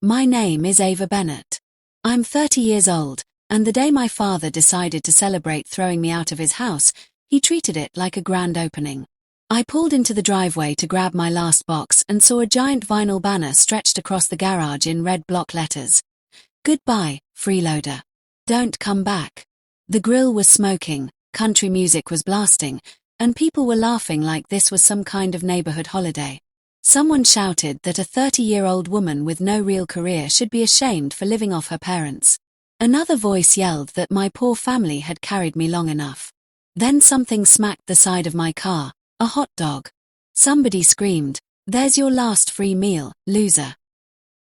My name is Ava Bennett. I'm 30 years old, and the day my father decided to celebrate throwing me out of his house, he treated it like a grand opening. I pulled into the driveway to grab my last box and saw a giant vinyl banner stretched across the garage in red block letters. Goodbye, freeloader. Don't come back. The grill was smoking, country music was blasting, and people were laughing like this was some kind of neighborhood holiday. Someone shouted that a 30-year-old woman with no real career should be ashamed for living off her parents. Another voice yelled that my poor family had carried me long enough. Then something smacked the side of my car, a hot dog. Somebody screamed, "There's your last free meal, loser."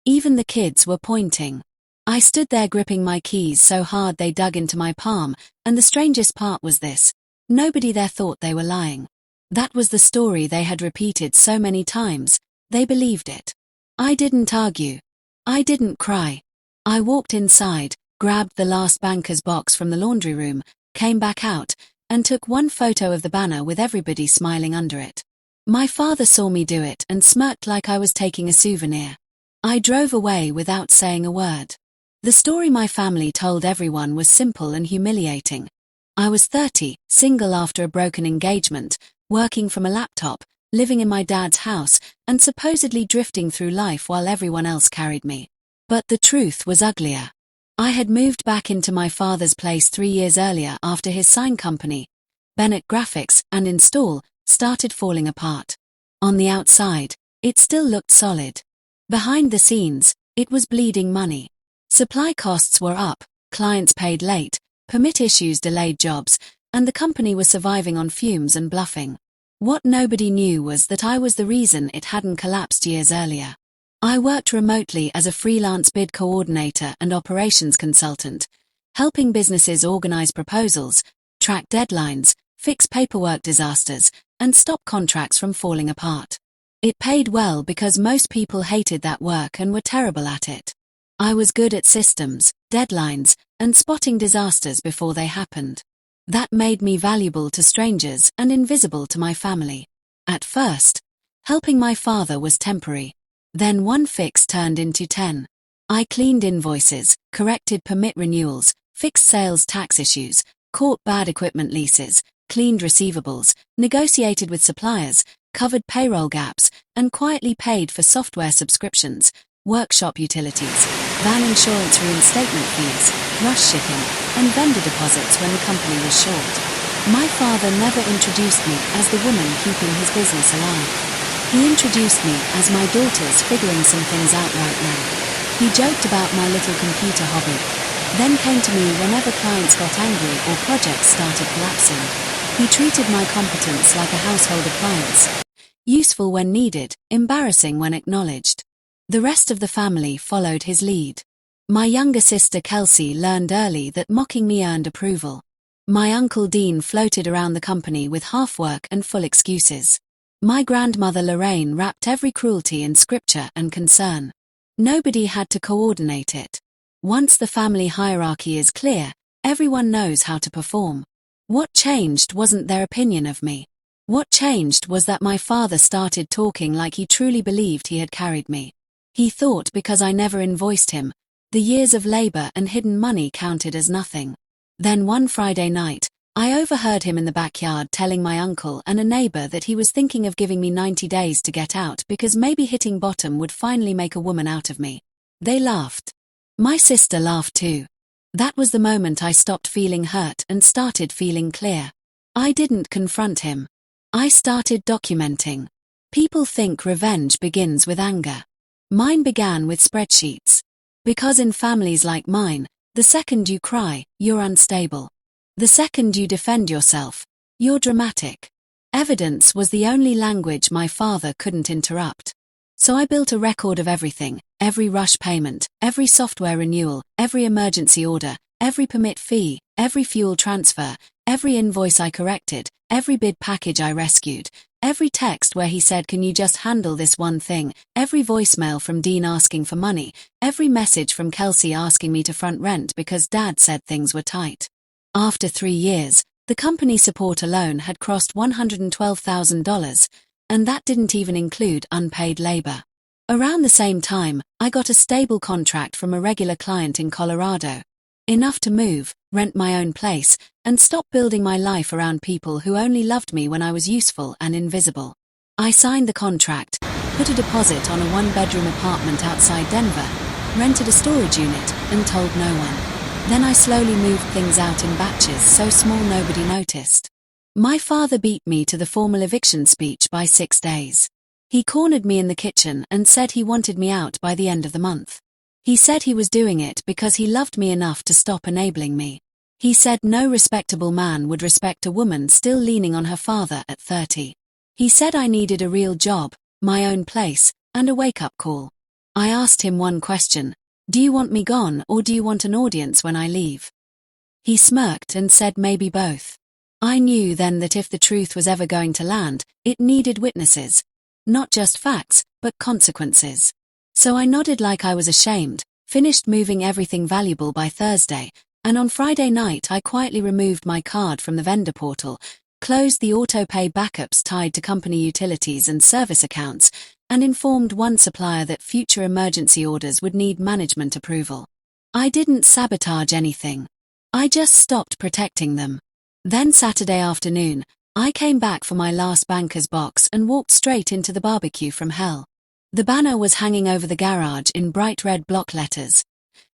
Even the kids were pointing. I stood there gripping my keys so hard they dug into my palm, and the strangest part was this: nobody there thought they were lying. That was the story they had repeated so many times, they believed it. I didn't argue. I didn't cry. I walked inside, grabbed the last banker's box from the laundry room, came back out, and took one photo of the banner with everybody smiling under it. My father saw me do it and smirked like I was taking a souvenir. I drove away without saying a word. The story my family told everyone was simple and humiliating. I was 30, single after a broken engagement, working from a laptop, living in my dad's house, and supposedly drifting through life while everyone else carried me. But the truth was uglier. I had moved back into my father's place 3 years earlier after his sign company, Bennett Graphics and Install, started falling apart. On the outside, it still looked solid. Behind the scenes, it was bleeding money. Supply costs were up, clients paid late, permit issues delayed jobs, and the company was surviving on fumes and bluffing. What nobody knew was that I was the reason it hadn't collapsed years earlier. I worked remotely as a freelance bid coordinator and operations consultant, helping businesses organize proposals, track deadlines, fix paperwork disasters, and stop contracts from falling apart. It paid well because most people hated that work and were terrible at it. I was good at systems, deadlines, and spotting disasters before they happened. That made me valuable to strangers and invisible to my family. At first, helping my father was temporary. Then one fix turned into 10. I cleaned invoices, corrected permit renewals, fixed sales tax issues, caught bad equipment leases, cleaned receivables, negotiated with suppliers, covered payroll gaps, and quietly paid for software subscriptions, workshop utilities, van insurance reinstatement fees, rush shipping, and vendor deposits when the company was short. My father never introduced me as the woman keeping his business alive. He introduced me as my daughter's figuring some things out right now. He joked about my little computer hobby, then came to me whenever clients got angry or projects started collapsing. He treated my competence like a household appliance. Useful when needed, embarrassing when acknowledged. The rest of the family followed his lead. My younger sister Kelsey learned early that mocking me earned approval. My uncle Dean floated around the company with half work and full excuses. My grandmother Lorraine wrapped every cruelty in scripture and concern. Nobody had to coordinate it. Once the family hierarchy is clear, everyone knows how to perform. What changed wasn't their opinion of me. What changed was that my father started talking like he truly believed he had carried me. He thought because I never invoiced him, the years of labor and hidden money counted as nothing. Then one Friday night, I overheard him in the backyard telling my uncle and a neighbor that he was thinking of giving me 90 days to get out because maybe hitting bottom would finally make a woman out of me. They laughed. My sister laughed too. That was the moment I stopped feeling hurt and started feeling clear. I didn't confront him. I started documenting. People think revenge begins with anger. Mine began with spreadsheets. Because in families like mine, the second you cry, you're unstable. The second you defend yourself, you're dramatic. Evidence was the only language my father couldn't interrupt. So I built a record of everything, every rush payment, every software renewal, every emergency order, every permit fee, every fuel transfer, every invoice I corrected, every bid package I rescued, every text where he said, "Can you just handle this one thing?" Every voicemail from Dean asking for money, every message from Kelsey asking me to front rent because Dad said things were tight. After 3 years, the company support alone had crossed $112,000, and that didn't even include unpaid labor. Around the same time, I got a stable contract from a regular client in Colorado. Enough to move, rent my own place, and stop building my life around people who only loved me when I was useful and invisible. I signed the contract, put a deposit on a one-bedroom apartment outside Denver, rented a storage unit, and told no one. Then I slowly moved things out in batches so small nobody noticed. My father beat me to the formal eviction speech by 6 days. He cornered me in the kitchen and said he wanted me out by the end of the month. He said he was doing it because he loved me enough to stop enabling me. He said no respectable man would respect a woman still leaning on her father at 30. He said I needed a real job, my own place, and a wake-up call. I asked him one question: do you want me gone or do you want an audience when I leave? He smirked and said maybe both. I knew then that if the truth was ever going to land, it needed witnesses. Not just facts, but consequences. So I nodded like I was ashamed, finished moving everything valuable by Thursday, and on Friday night I quietly removed my card from the vendor portal, closed the auto-pay backups tied to company utilities and service accounts, and informed one supplier that future emergency orders would need management approval. I didn't sabotage anything. I just stopped protecting them. Then Saturday afternoon, I came back for my last banker's box and walked straight into the barbecue from hell. The banner was hanging over the garage in bright red block letters.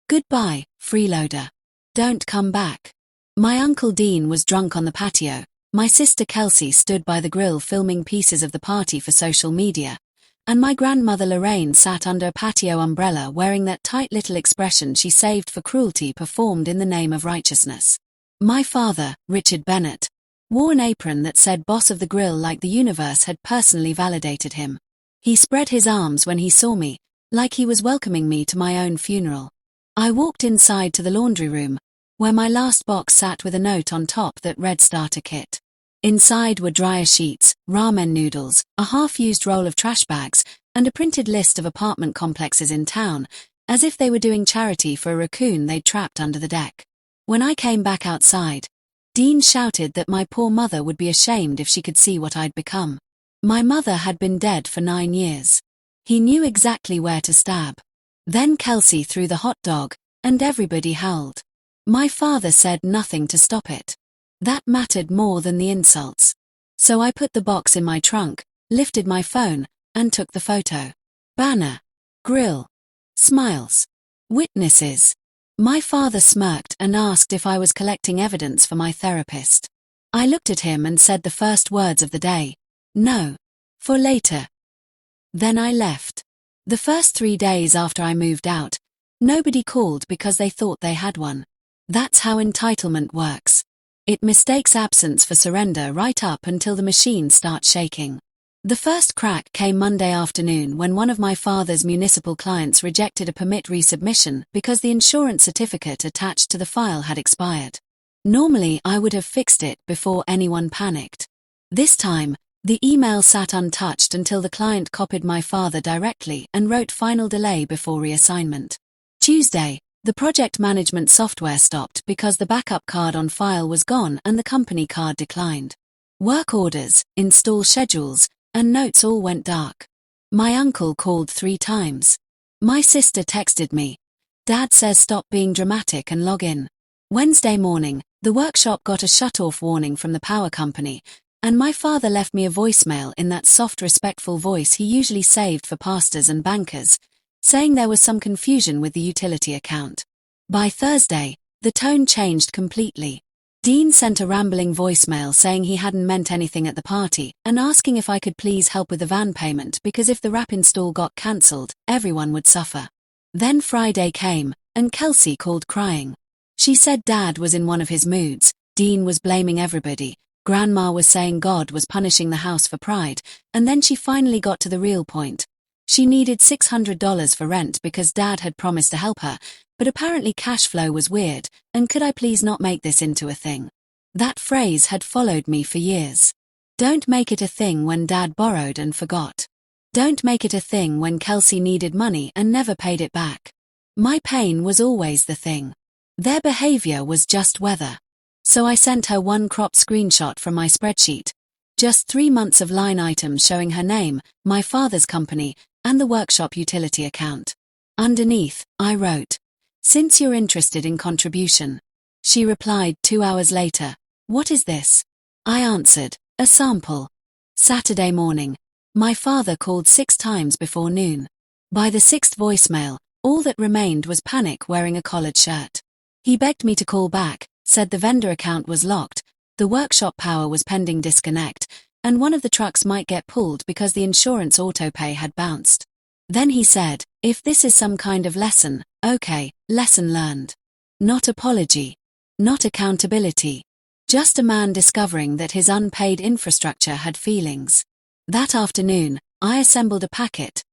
Goodbye, freeloader. Don't come back. My Uncle Dean was drunk on the patio. My sister Kelsey stood by the grill filming pieces of the party for social media. And my grandmother Lorraine sat under a patio umbrella wearing that tight little expression she saved for cruelty performed in the name of righteousness. My father, Richard Bennett, wore an apron that said boss of the grill like the universe had personally validated him. He spread his arms when he saw me, like he was welcoming me to my own funeral. I walked inside to the laundry room, where my last box sat with a note on top that read starter kit. Inside were dryer sheets, ramen noodles, a half-used roll of trash bags, and a printed list of apartment complexes in town, as if they were doing charity for a raccoon they'd trapped under the deck. When I came back outside, Dean shouted that my poor mother would be ashamed if she could see what I'd become. My mother had been dead for 9 years. He knew exactly where to stab. Then Kelsey threw the hot dog, and everybody howled. My father said nothing to stop it. That mattered more than the insults. So I put the box in my trunk, lifted my phone, and took the photo. Banner. Grill. Smiles. Witnesses. My father smirked and asked if I was collecting evidence for my therapist. I looked at him and said the first words of the day. No. For later. Then I left. The first 3 days after I moved out, nobody called because they thought they had one. That's how entitlement works. It mistakes absence for surrender right up until the machine starts shaking. The first crack came Monday afternoon when one of my father's municipal clients rejected a permit resubmission because the insurance certificate attached to the file had expired. Normally I would have fixed it before anyone panicked. This time, the email sat untouched until the client copied my father directly and wrote final delay before reassignment. Tuesday, the project management software stopped because the backup card on file was gone and the company card declined. Work orders, install schedules, and notes all went dark. My uncle called 3 times. My sister texted me. Dad says stop being dramatic and log in. Wednesday morning, the workshop got a shut-off warning from the power company, and my father left me a voicemail in that soft, respectful voice he usually saved for pastors and bankers, saying there was some confusion with the utility account. By Thursday, the tone changed completely. Dean sent a rambling voicemail saying he hadn't meant anything at the party and asking if I could please help with the van payment because if the wrap install got cancelled, everyone would suffer. Then Friday came, and Kelsey called crying. She said Dad was in one of his moods, Dean was blaming everybody, Grandma was saying God was punishing the house for pride, and then she finally got to the real point. She needed $600 for rent because Dad had promised to help her, but apparently cash flow was weird, and could I please not make this into a thing? That phrase had followed me for years. Don't make it a thing when Dad borrowed and forgot. Don't make it a thing when Kelsey needed money and never paid it back. My pain was always the thing. Their behavior was just weather. So I sent her one cropped screenshot from my spreadsheet. Just 3 months of line items showing her name, my father's company, and the workshop utility account. Underneath, I wrote, "Since you're interested in contribution." She replied 2 hours later, "What is this?" I answered, "A sample." Saturday morning. My father called 6 times before noon. By the 6th voicemail, all that remained was panic wearing a collared shirt. He begged me to call back, said the vendor account was locked, the workshop power was pending disconnect, and one of the trucks might get pulled because the insurance autopay had bounced. Then he said, "If this is some kind of lesson, okay, lesson learned. Not apology. Not accountability. Just a man discovering that his unpaid infrastructure had feelings." That afternoon, I assembled a packet.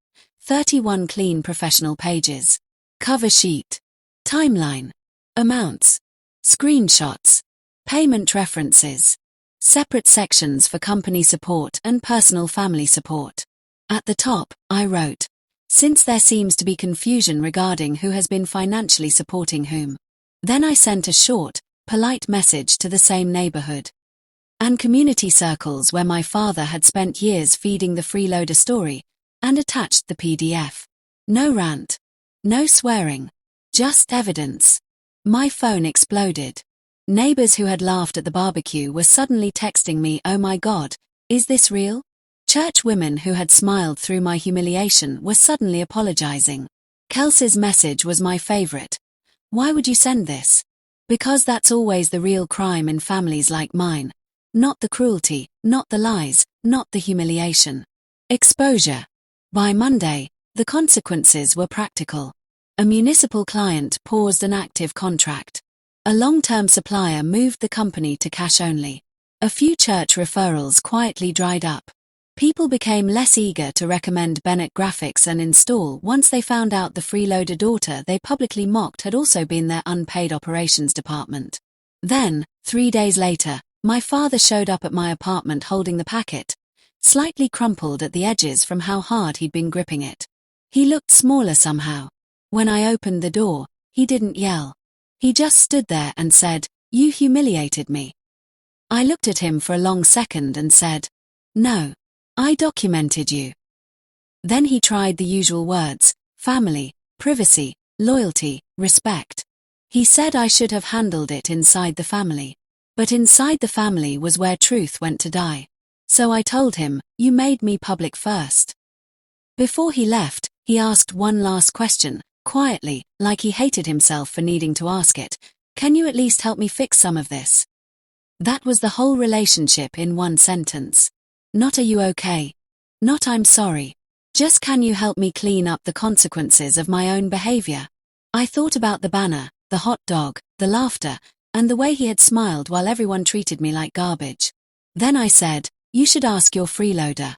31 clean professional pages. Cover sheet. Timeline. Amounts. Screenshots. Payment references. Separate sections for company support and personal family support. At the top, I wrote, "Since there seems to be confusion regarding who has been financially supporting whom." Then I sent a short, polite message to the same neighborhood and community circles where my father had spent years feeding the freeloader story, and attached the PDF. No rant. No swearing. Just evidence. My phone exploded. Neighbors who had laughed at the barbecue were suddenly texting me, "Oh my God, is this real?" Church women who had smiled through my humiliation were suddenly apologizing. Kelsey's message was my favorite. "Why would you send this?" Because that's always the real crime in families like mine. Not the cruelty, not the lies, not the humiliation. Exposure. By Monday, the consequences were practical. A municipal client paused an active contract. A long-term supplier moved the company to cash only. A few church referrals quietly dried up. People became less eager to recommend Bennett Graphics and install once they found out the freeloader daughter they publicly mocked had also been their unpaid operations department. Then, 3 days later, my father showed up at my apartment holding the packet, slightly crumpled at the edges from how hard he'd been gripping it. He looked smaller somehow. When I opened the door, he didn't yell. He just stood there and said, "You humiliated me." I looked at him for a long second and said, "No. I documented you." Then he tried the usual words: family, privacy, loyalty, respect. He said I should have handled it inside the family. But inside the family was where truth went to die. So I told him, "You made me public first." Before he left, he asked one last question, quietly, like he hated himself for needing to ask it. "Can you at least help me fix some of this?" That was the whole relationship in one sentence. Not "Are you okay?" Not "I'm sorry." Just "Can you help me clean up the consequences of my own behavior?" I thought about the banner, the hot dog, the laughter, and the way he had smiled while everyone treated me like garbage. Then I said, "You should ask your freeloader."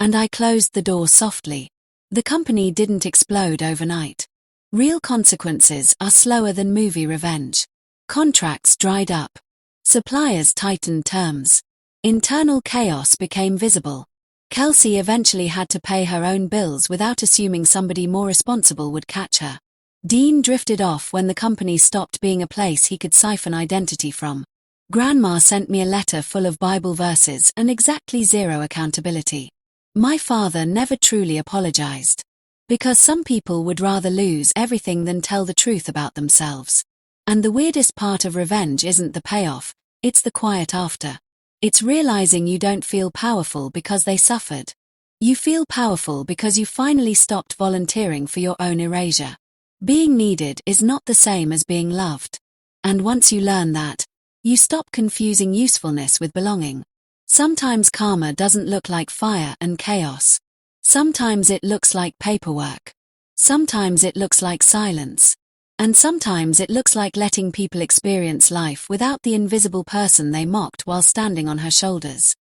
And I closed the door softly. The company didn't explode overnight. Real consequences are slower than movie revenge. Contracts dried up. Suppliers tightened terms. Internal chaos became visible. Kelsey eventually had to pay her own bills without assuming somebody more responsible would catch her. Dean drifted off when the company stopped being a place he could siphon identity from. Grandma sent me a letter full of Bible verses and exactly zero accountability. My father never truly apologized. Because some people would rather lose everything than tell the truth about themselves. And the weirdest part of revenge isn't the payoff, it's the quiet after. It's realizing you don't feel powerful because they suffered. You feel powerful because you finally stopped volunteering for your own erasure. Being needed is not the same as being loved. And once you learn that, you stop confusing usefulness with belonging. Sometimes karma doesn't look like fire and chaos. Sometimes it looks like paperwork. Sometimes it looks like silence. And sometimes it looks like letting people experience life without the invisible person they mocked while standing on her shoulders.